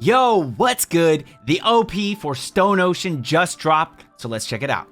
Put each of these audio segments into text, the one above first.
Yo, what's good? The OP for Stone Ocean just dropped, so let's check it out.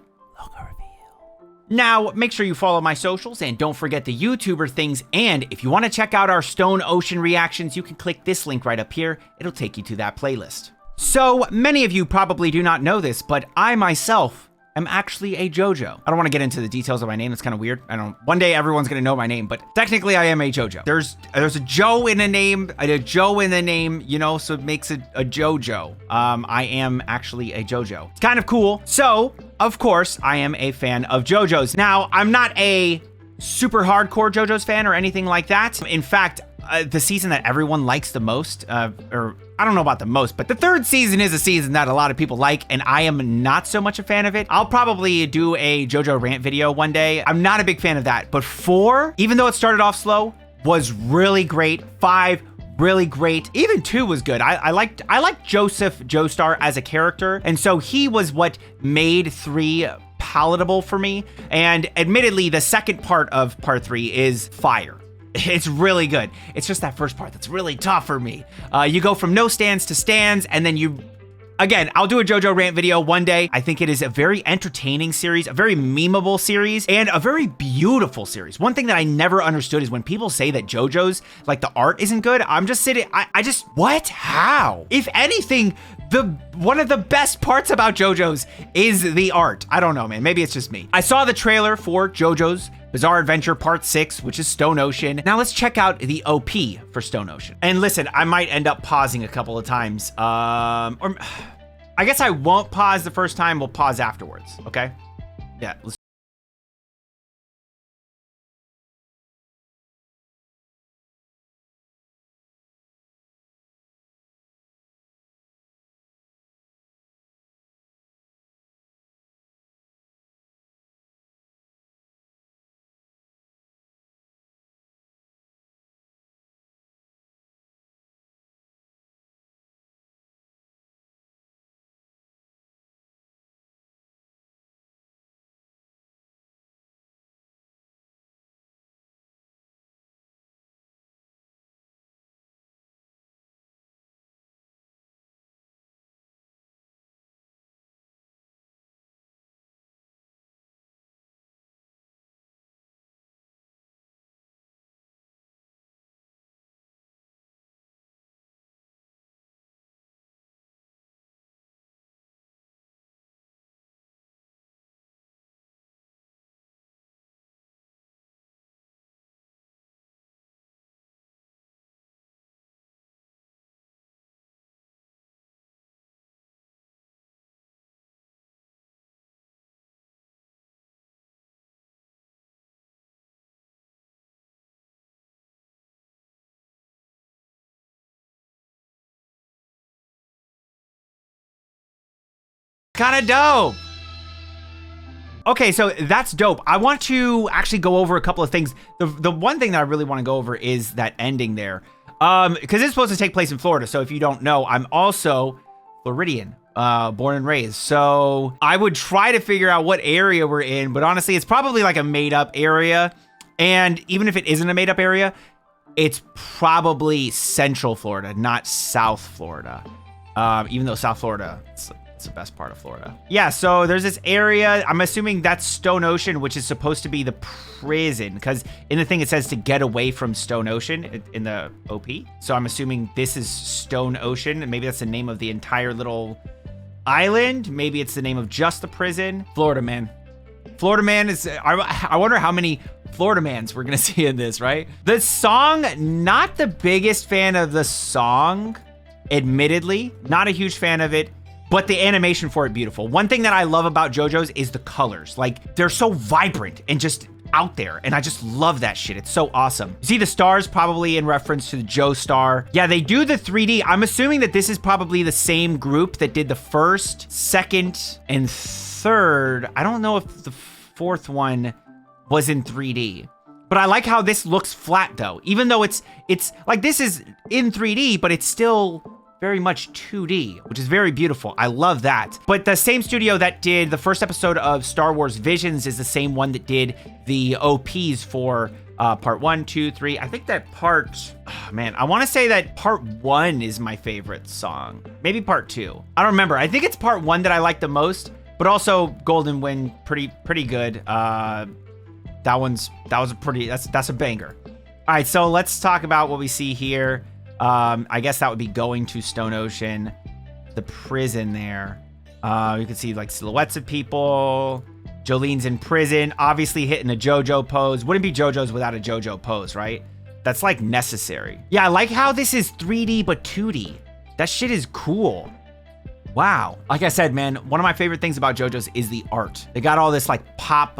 Now, make sure you follow my socials and don't forget the YouTuber things. And if you want to check out our Stone Ocean reactions, you can click this link right up here. It'll take you to that playlist. So many of you probably do not know this, but I myself am actually a JoJo. I don't want to get into the details of my name. It's kind of weird. One day everyone's going to know my name, but technically I am a JoJo. There's a Joe in a name, you know, so it makes it a JoJo. I am actually a JoJo. It's kind of cool. So, of course, I am a fan of JoJo's. Now, I'm not a super hardcore JoJo's fan or anything like that. In fact, the season that everyone likes the most, or I don't know about the most, but the third season is a season that a lot of people like, and I am not so much a fan of it. I'll probably do a JoJo rant video one day. I'm not a big fan of that, but 4, even though it started off slow, was really great. 5, really great. Even 2 was good. I liked Joseph Joestar as a character, and so he was what made 3 palatable for me. And admittedly, the second part of part 3 is fire. It's really good. It's just that first part that's really tough for me. You go from no stands to stands, and then again, I'll do a JoJo rant video one day. I think it is a very entertaining series, a very memeable series, and a very beautiful series. One thing that I never understood is when people say that JoJo's, like, the art isn't good, I'm just sitting, what? How? If anything, one of the best parts about JoJo's is the art. I don't know, man. Maybe it's just me. I saw the trailer for JoJo's Bizarre Adventure Part 6, which is Stone Ocean. Now let's check out the OP for Stone Ocean. And listen, I might end up pausing a couple of times. Or I guess I won't pause the first time. We'll pause afterwards, okay? Yeah, let's. Kind of dope. Okay, so that's dope. I want to actually go over a couple of things. The one thing that I really want to go over is that ending there. Because it's supposed to take place in Florida. So if you don't know, I'm also Floridian, born and raised. So I would try to figure out what area we're in, but honestly, it's probably like a made up area. And even if it isn't a made up area, it's probably Central Florida, not South Florida. Even though South Florida, it's the best part of Florida. Yeah, so there's this area. I'm assuming that's Stone Ocean, which is supposed to be the prison, because in the thing it says to get away from Stone Ocean in the OP. So I'm assuming this is Stone Ocean, and maybe that's the name of the entire little island. Maybe it's the name of just the prison. Florida Man. Florida Man is, I wonder how many Florida Mans we're gonna see in this, right? The song, not the biggest fan of the song, admittedly. Not a huge fan of it. But the animation for it, beautiful. One thing that I love about JoJo's is the colors. Like, they're so vibrant and just out there, and I just love that shit. It's so awesome. You see the stars probably in reference to the Joestar. Yeah, they do the 3D. I'm assuming that this is probably the same group that did the first, second, and third. I don't know if the fourth one was in 3D. But I like how this looks flat, though. Even though it's like, this is in 3D, but it's still very much 2D, which is very beautiful. I love that. But the same studio that did the first episode of Star Wars Visions is the same one that did the OPs for Part 1, 2, 3. I think that man, I want to say that part 1 is my favorite song. Maybe part 2. I don't remember. I think it's part 1 that I like the most, but also Golden Wind, pretty good. That's a banger. All right, so let's talk about what we see here. I guess that would be going to Stone Ocean, the prison there. You can see like silhouettes of people. Jolene's in prison, obviously hitting a JoJo pose. Wouldn't be JoJo's without a JoJo pose, right? That's like necessary. Yeah, I like how this is 3D but 2D. That shit is cool. Wow. Like I said, man, one of my favorite things about JoJo's is the art. They got all this like pop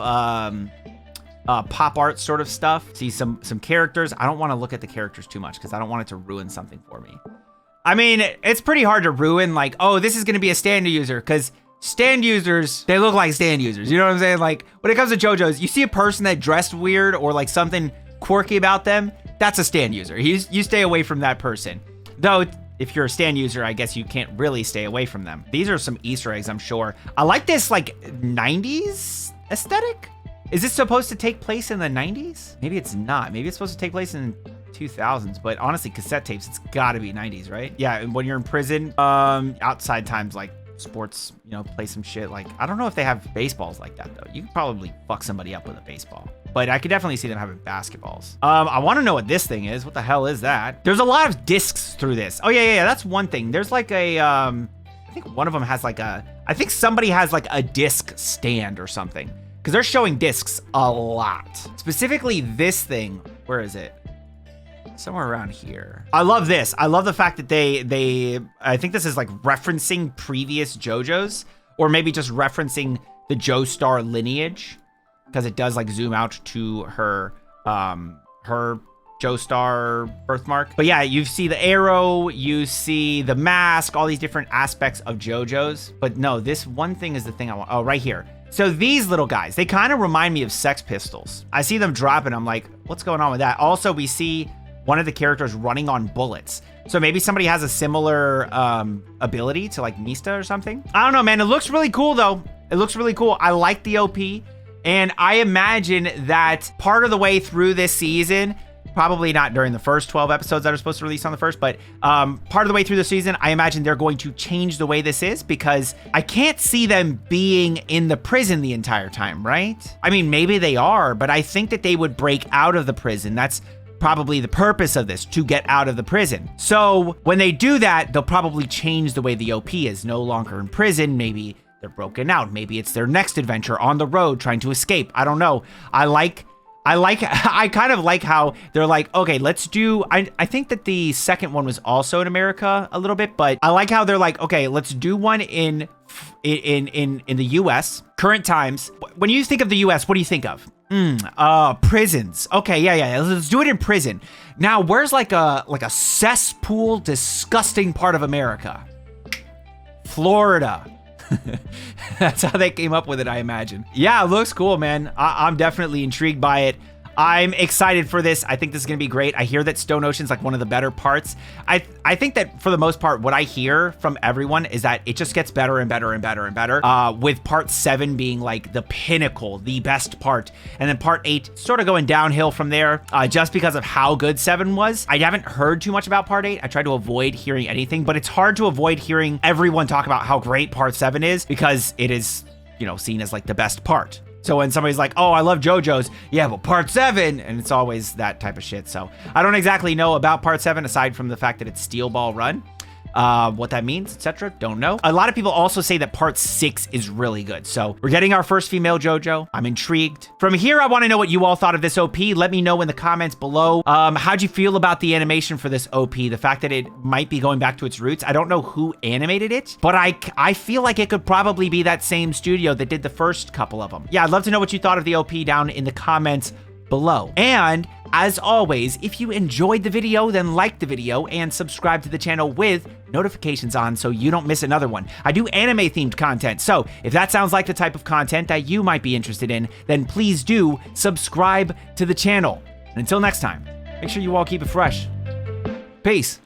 art sort of stuff. See some characters. I don't want to look at the characters too much because I don't want it to ruin something for me. I mean, it's pretty hard to ruin like, oh, this is going to be a stand user, because stand users, they look like stand users. You know what I'm saying? Like when it comes to JoJo's, you see a person that dressed weird or like something quirky about them, that's a stand user. You stay away from that person. Though if you're a stand user, I guess you can't really stay away from them. These are some Easter eggs, I'm sure. I like this like 90s aesthetic. Is this supposed to take place in the 90s? Maybe it's not. Maybe it's supposed to take place in 2000s, but honestly, cassette tapes, it's gotta be 90s, right? Yeah, and when you're in prison, outside times like sports, you know, play some shit. Like, I don't know if they have baseballs like that though. You could probably fuck somebody up with a baseball, but I could definitely see them having basketballs. I want to know what this thing is. What the hell is that? There's a lot of discs through this. Oh yeah, that's one thing. There's like a, I think one of them has like I think somebody has like a disc stand or something, because they're showing discs a lot. Specifically this thing, where is it? Somewhere around here. I love this. I love the fact that I think this is like referencing previous JoJo's, or maybe just referencing the Joestar lineage, because it does like zoom out to her Joestar birthmark. But yeah, you see the arrow, you see the mask, all these different aspects of JoJo's. But no, this one thing is the thing I want. Oh, right here. So these little guys, they kind of remind me of Sex Pistols. I see them dropping. I'm like, what's going on with that? Also, we see one of the characters running on bullets. So maybe somebody has a similar ability to like Mista or something. I don't know, man. It looks really cool though. It looks really cool. I like the OP. And I imagine that part of the way through this season, probably not during the first 12 episodes that are supposed to release on the first, but part of the way through the season, I imagine they're going to change the way this is, because I can't see them being in the prison the entire time, right? I mean, maybe they are, but I think that they would break out of the prison. That's probably the purpose of this, to get out of the prison. So when they do that, they'll probably change the way the OP is. No longer in prison, maybe they're broken out. Maybe it's their next adventure on the road trying to escape. I don't know. I kind of like how they're like, okay, let's do, I think that the second one was also in America a little bit, but I like how they're like, okay, let's do one in the US, current times. When you think of the US, what do you think of? Prisons. Okay, yeah. Let's do it in prison. Now, where's like a cesspool, disgusting part of America? Florida. That's how they came up with it, I imagine. Yeah, it looks cool, man. I'm definitely intrigued by it. I'm excited for this. I think this is going to be great. I hear that Stone Ocean's like one of the better parts. I think that for the most part, what I hear from everyone is that it just gets better and better and better and better, with part 7 being like the pinnacle, the best part. And then part 8 sort of going downhill from there, just because of how good 7 was. I haven't heard too much about part 8. I try to avoid hearing anything, but it's hard to avoid hearing everyone talk about how great part 7 is, because it is, you know, seen as like the best part. So when somebody's like, oh, I love JoJo's, yeah, but part 7, and it's always that type of shit. So I don't exactly know about part 7, aside from the fact that it's Steel Ball Run. What that means, etc. Don't know. A lot of people also say that part 6 is really good. So we're getting our first female JoJo. I'm intrigued. From here, I want to know what you all thought of this OP. Let me know in the comments below. How'd you feel about the animation for this OP? The fact that it might be going back to its roots. I don't know who animated it, but I feel like it could probably be that same studio that did the first couple of them. Yeah, I'd love to know what you thought of the OP down in the comments below. And as always, if you enjoyed the video, then like the video and subscribe to the channel with notifications on so you don't miss another one. I do anime themed content, so if that sounds like the type of content that you might be interested in, then please do subscribe to the channel. And until next time, make sure you all keep it fresh. Peace.